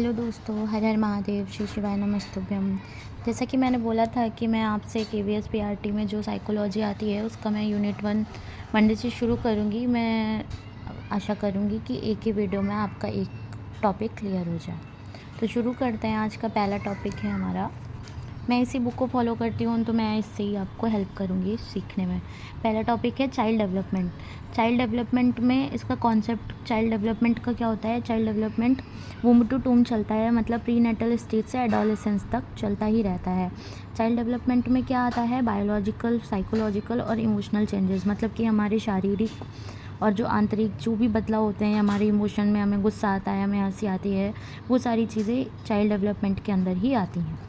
Hello दोस्तों, हर हर महादेव, श्री शिवाय नमस्तुभ्यम। जैसा कि मैंने बोला था कि मैं आपसे केवीएस पीआरटी में जो साइकोलॉजी आती है उसका मैं यूनिट 1 मंडे से शुरू करूँगी। मैं आशा करूँगी कि एक ही वीडियो में आपका एक टॉपिक क्लियर हो जाए। तो शुरू करते हैं। आज का पहला टॉपिक है हमारा, मैं इसी बुक को फॉलो करती हूँ तो मैं इससे ही आपको हेल्प करूँगी सीखने में। पहला टॉपिक है चाइल्ड डेवलपमेंट। चाइल्ड डेवलपमेंट में इसका कॉन्सेप्ट, चाइल्ड डेवलपमेंट का क्या होता है। चाइल्ड डेवलपमेंट वूम्ब टू टूम चलता है, मतलब प्री नेटल स्टेज से एडोलेसेंस तक चलता ही रहता है। चाइल्ड डेवलपमेंट में क्या आता है, बायोलॉजिकल, साइकोलॉजिकल और इमोशनल चेंजेस, मतलब कि हमारे शारीरिक और जो आंतरिक जो भी बदलाव होते हैं हमारे इमोशन में, हमें गुस्सा आता है, हमें हंसी आती है, वो सारी चीज़ें चाइल्ड डेवलपमेंट के अंदर ही आती हैं।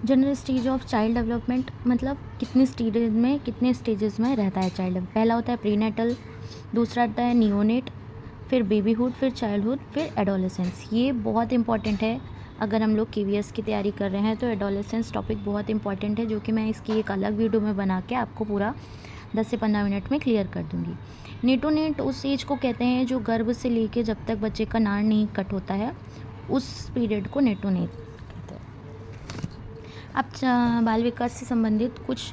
General stage of child development मतलब कितने स्टेजेस में रहता है चाइल्ड। पहला होता है प्रीनेटल, दूसरा आता है नियोनेट, फिर बेबीहुड, फिर चाइल्डहुड, फिर एडोलेसेंस। ये बहुत इंपॉर्टेंट है। अगर हम लोग केवीएस की तैयारी कर रहे हैं तो एडोलेसेंस टॉपिक बहुत इंपॉर्टेंट है, जो कि मैं इसकी एक अलग वीडियो में बना के आपको पूरा 10 से 15 मिनट में क्लियर कर दूँगी। नेटोनेट उस एज को कहते हैं जो गर्भ से लेके जब तक बच्चे का नाड़ नहीं कट होता है, उस पीरियड को नेटोनेट कहते हैं। अब बाल विकास से संबंधित कुछ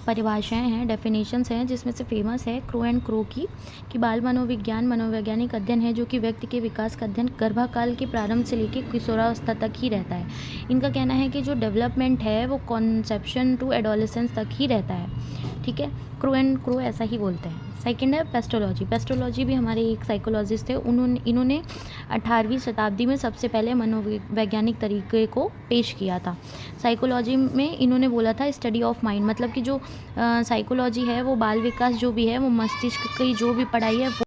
परिभाषाएं हैं, डेफिनेशंस हैं, जिसमें से फेमस है क्रो एंड क्रो की, कि बाल मनोविज्ञान मनोवैज्ञानिक अध्ययन है जो कि व्यक्ति के विकास का अध्ययन गर्भाकाल के प्रारंभ से लेकर किशोरावस्था तक ही रहता है। इनका कहना है कि जो डेवलपमेंट है वो कॉन्सेप्शन टू एडोलेसेंस तक ही रहता है। ठीक है, क्रो एंड क्रो ऐसा ही बोलते हैं। सेकेंड है पेस्टोलॉजी। पेस्टोलॉजी भी हमारे एक साइकोलॉजिस्ट थे, इन्होंने 18वीं शताब्दी में सबसे पहले मनोवैज्ञानिक तरीके को पेश किया था। साइकोलॉजी में इन्होंने बोला था स्टडी ऑफ माइंड, मतलब कि जो साइकोलॉजी है वो बाल विकास जो भी है वो मस्तिष्क की जो भी पढ़ाई है वो।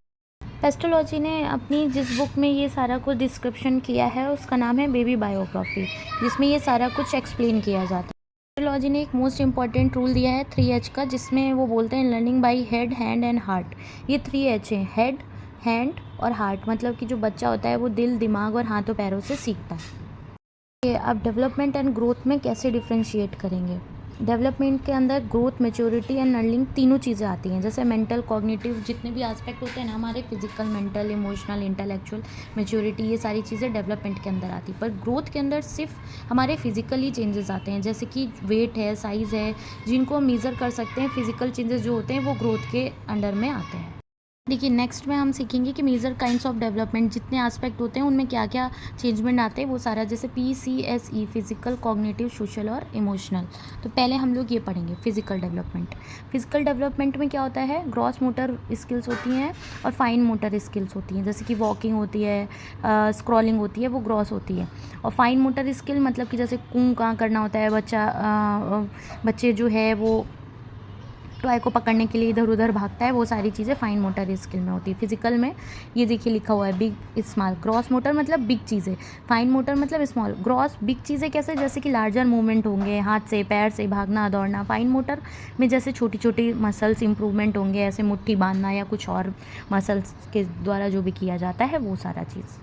पेस्टोलॉजी ने अपनी जिस बुक में ये सारा कुछ डिस्क्रिप्शन किया है उसका नाम है बेबी बायोग्राफी, जिसमें ये सारा कुछ एक्सप्लेन किया जाता है। पेस्टोलॉजी ने एक मोस्ट इंपॉर्टेंट रूल दिया है 3H का, जिसमें वो बोलते हैं learning by head, hand and heart. ये 3H है, हेड, हैंड और हार्ट, मतलब कि जो बच्चा होता है वो दिल, दिमाग और हाथों पैरों से सीखता है। अब डेवलपमेंट एंड ग्रोथ में कैसे डिफ्रेंशिएट करेंगे। डेवलपमेंट के अंदर ग्रोथ, मैच्योरिटी एंड लर्निंग तीनों चीज़ें आती हैं। जैसे मेंटल, कॉग्निटिव, जितने भी एस्पेक्ट होते हैं ना हमारे, physical, mental, emotional, intellectual, maturity, ये सारी चीज़ें डेवलपमेंट के अंदर आती है। पर ग्रोथ के अंदर सिर्फ हमारे फिजिकली चेंजेस आते हैं, जैसे कि वेट है, साइज़ है, जिनको हम मेज़र कर सकते हैं। फिजिकल चेंजेस जो होते हैं वो ग्रोथ के अंडर में आते हैं। देखिए, नेक्स्ट में हम सीखेंगे कि मेजर काइंड्स ऑफ डेवलपमेंट, जितने एस्पेक्ट होते हैं उनमें क्या क्या चेंजमेंट आते हैं, वो सारा, जैसे PCSE, फिजिकल, कॉग्निटिव, सोशल और इमोशनल। तो पहले हम लोग ये पढ़ेंगे फिजिकल डेवलपमेंट। फिजिकल डेवलपमेंट में क्या होता है, ग्रॉस मोटर स्किल्स होती हैं और फाइन मोटर स्किल्स होती हैं। जैसे कि वॉकिंग होती है, स्क्रॉलिंग होती है, वो ग्रॉस होती है। और फाइन मोटर स्किल मतलब कि जैसे कूँ काँ करना होता है, बच्चे जो है वो टॉय को पकड़ने के लिए इधर उधर भागता है, वो सारी चीज़ें फाइन मोटर स्किल में होती है। फिजिकल में ये देखिए लिखा हुआ है बिग स्मॉल। ग्रॉस मोटर मतलब बिग चीज़ें, फाइन मोटर मतलब स्मॉल। ग्रॉस बिग चीज़ें कैसे, जैसे कि लार्जर मूवमेंट होंगे, हाथ से पैर से भागना दौड़ना। फाइन मोटर में जैसे छोटी छोटी मसल्स इंप्रूवमेंट होंगे, ऐसे मुट्ठी बांधना या कुछ और मसल्स के द्वारा जो भी किया जाता है वो सारा चीज़।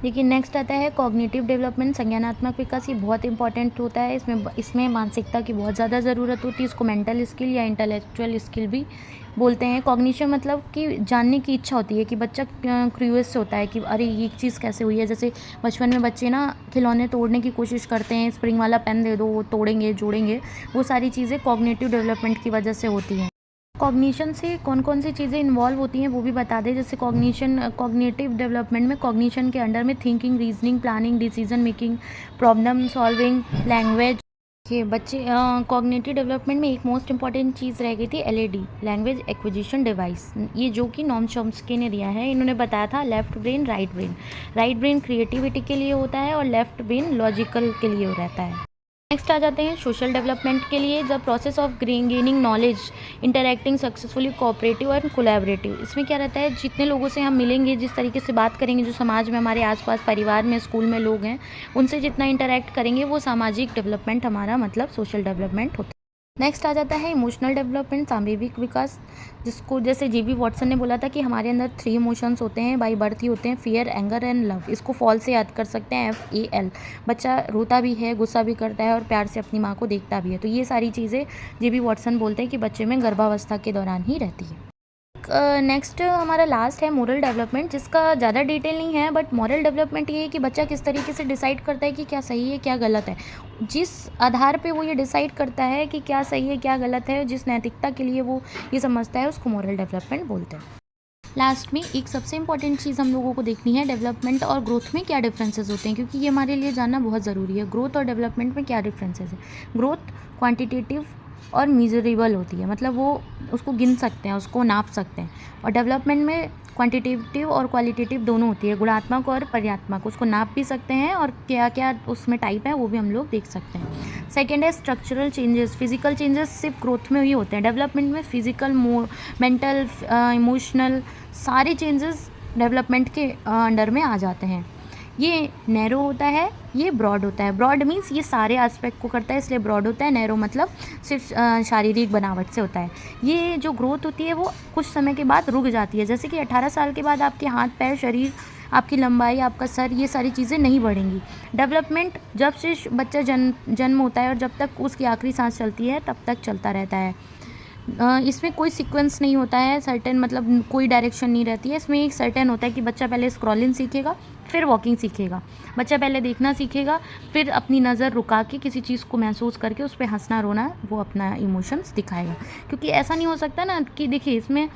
देखिए, नेक्स्ट आता है कॉग्निटिव डेवलपमेंट, संज्ञानात्मक विकास। ये बहुत इंपॉर्टेंट होता है। इसमें मानसिकता की बहुत ज़्यादा ज़रूरत होती है। इसको मेंटल स्किल या इंटेलेक्चुअल स्किल भी बोलते हैं। कॉग्निशन मतलब कि जानने की इच्छा होती है, कि बच्चा क्यूरियस होता है कि अरे ये चीज़ कैसे हुई है। जैसे बचपन में बच्चे ना खिलौने तोड़ने की कोशिश करते हैं, स्प्रिंग वाला पेन दे दो, वो तोड़ेंगे, जोड़ेंगे। वो सारी चीज़ें कॉग्निटिव डेवलपमेंट की वजह से होती हैं। कॉग्निशन से कौन कौन सी चीज़ें इन्वॉल्व होती हैं वो भी बता दें। जैसे कॉग्निटिव डेवलपमेंट में कॉग्निशन के अंडर में thinking, reasoning, planning, decision making, problem solving, language. ये बच्चे कॉग्निटिव डेवलपमेंट में एक मोस्ट इंपॉर्टेंट चीज़ रह गई थी LAD, लैंग्वेज एक्विजिशन डिवाइस। ये जो कि नॉम चॉम्स्की ने दिया है। इन्होंने बताया था left brain, right brain. Right brain creativity के लिए होता है और लेफ्ट ब्रेन लॉजिकल के लिए रहता है। नेक्स्ट आ जाते हैं सोशल डेवलपमेंट के लिए, the process of gaining knowledge, interacting successfully, cooperative और कोलैबोरेटिव। इसमें क्या रहता है, जितने लोगों से हम मिलेंगे, जिस तरीके से बात करेंगे, जो समाज में हमारे आसपास, परिवार में, स्कूल में लोग हैं, उनसे जितना इंटरैक्ट करेंगे वो सामाजिक डेवलपमेंट हमारा, मतलब सोशल डेवलपमेंट होता है। नेक्स्ट आ जाता है इमोशनल डेवलपमेंट, सांवेगिक विकास, जिसको जैसे JB वॉटसन ने बोला था कि हमारे अंदर 3 इमोशंस होते हैं, बाई बर्थ ही होते हैं, फियर, एंगर एंड लव। इसको फॉल से याद कर सकते हैं, FAL। बच्चा रोता भी है, गुस्सा भी करता है और प्यार से अपनी माँ को देखता भी है। तो ये सारी चीज़ें JB वॉटसन बोलते हैं कि बच्चे में गर्भावस्था के दौरान ही रहती है। नेक्स्ट हमारा लास्ट है मोरल डेवलपमेंट, जिसका ज़्यादा डिटेल नहीं है, बट मोरल डेवलपमेंट ये है कि बच्चा किस तरीके से डिसाइड करता है कि क्या सही है क्या गलत है। जिस आधार पे वो ये डिसाइड करता है कि क्या सही है क्या गलत है, जिस नैतिकता के लिए वो ये समझता है, उसको मोरल डेवलपमेंट बोलते हैं। लास्ट में एक सबसे इम्पॉर्टेंट चीज़ हम लोगों को देखनी है, डेवलपमेंट और ग्रोथ में क्या डिफरेंसेस होते हैं, क्योंकि ये हमारे लिए जानना बहुत ज़रूरी है। ग्रोथ और डेवलपमेंट में क्या डिफरेंसेस है। ग्रोथ क्वांटिटेटिव और मीजरेबल होती है, मतलब वो उसको गिन सकते हैं, उसको नाप सकते हैं। और डेवलपमेंट में क्वांटिटेटिव और क्वालिटेटिव दोनों होती है, गुणात्मक और पर्यात्मक, उसको नाप भी सकते हैं और क्या क्या उसमें टाइप है वो भी हम लोग देख सकते हैं। सेकेंड है स्ट्रक्चरल चेंजेस। फिजिकल चेंजेस सिर्फ ग्रोथ में ही होते हैं, डेवलपमेंट में फिजिकल, मेंटल, इमोशनल सारे चेंजेस डेवलपमेंट के अंडर में आ जाते हैं। ये नैरो होता है, ये ब्रॉड होता है। ब्रॉड मीन्स ये सारे एस्पेक्ट को करता है, इसलिए ब्रॉड होता है। नैरो मतलब सिर्फ शारीरिक बनावट से होता है। ये जो ग्रोथ होती है वो कुछ समय के बाद रुक जाती है, जैसे कि 18 साल के बाद आपके हाथ पैर, शरीर, आपकी लंबाई, आपका सर, ये सारी चीज़ें नहीं बढ़ेंगी। डेवलपमेंट जब से बच्चा जन्म होता है और जब तक उसकी आखिरी सांस चलती है तब तक चलता रहता है। इसमें कोई सीक्वेंस नहीं होता है, सर्टेन मतलब कोई डायरेक्शन नहीं रहती है। इसमें एक सर्टेन होता है कि बच्चा पहले स्क्रॉलिंग सीखेगा, फिर वॉकिंग सीखेगा। बच्चा पहले देखना सीखेगा, फिर अपनी नज़र रुका के किसी चीज़ को महसूस करके उस पे हंसना रोना वो अपना इमोशंस दिखाएगा। क्योंकि ऐसा नहीं हो सकता ना कि देखिए इसमें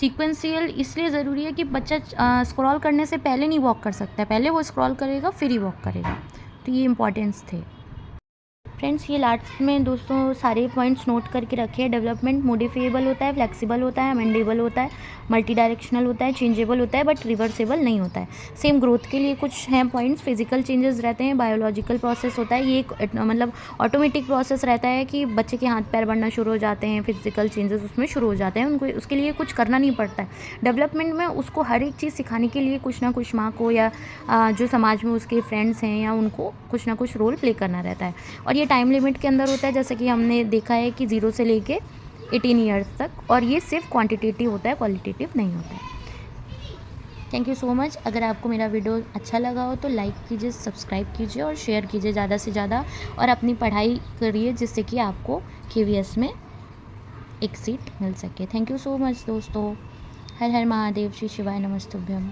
सीक्वेंशियल इसलिए ज़रूरी है कि बच्चा स्क्रॉल करने से पहले नहीं वॉक कर सकता है, पहले वो स्क्रॉल करेगा फिर ही वॉक करेगा। तो ये इंपॉर्टेंस थे फ्रेंड्स। ये लास्ट में दोस्तों सारे पॉइंट्स नोट करके रखे। डेवलपमेंट मॉडिफिएबल होता है, फ्लेक्सिबल होता है, अमेंडेबल होता है, मल्टी डायरेक्शनल होता है, चेंजेबल होता है, बट रिवर्सेबल नहीं होता है। सेम ग्रोथ के लिए कुछ हैं पॉइंट्स। फिजिकल चेंजेस रहते हैं, बायोलॉजिकल प्रोसेस होता है, ये एक मतलब ऑटोमेटिक प्रोसेस रहता है कि बच्चे के हाथ पैर बढ़ना शुरू हो जाते हैं, फिजिकल चेंजेस उसमें शुरू हो जाते हैं, उनको उसके लिए कुछ करना नहीं पड़ता है। डेवलपमेंट में उसको हर एक चीज़ सिखाने के लिए कुछ ना कुछ माँ को या जो समाज में उसके फ्रेंड्स हैं या उनको कुछ ना कुछ रोल प्ले करना रहता है। और ये टाइम लिमिट के अंदर होता है, जैसे कि हमने देखा है कि 0 से लेके 18 ईयर्स तक, और ये सिर्फ क्वांटिटेटिव होता है, क्वालिटेटिव नहीं होता है। Thank you so much. अगर आपको मेरा वीडियो अच्छा लगा हो तो लाइक कीजिए, सब्सक्राइब कीजिए और शेयर कीजिए ज़्यादा से ज़्यादा, और अपनी पढ़ाई करिए जिससे कि आपको KVS में एक सीट मिल सके। थैंक यू सो मच दोस्तों। हर हर महादेव, श्री शिवाय नमस्तुभ्यम।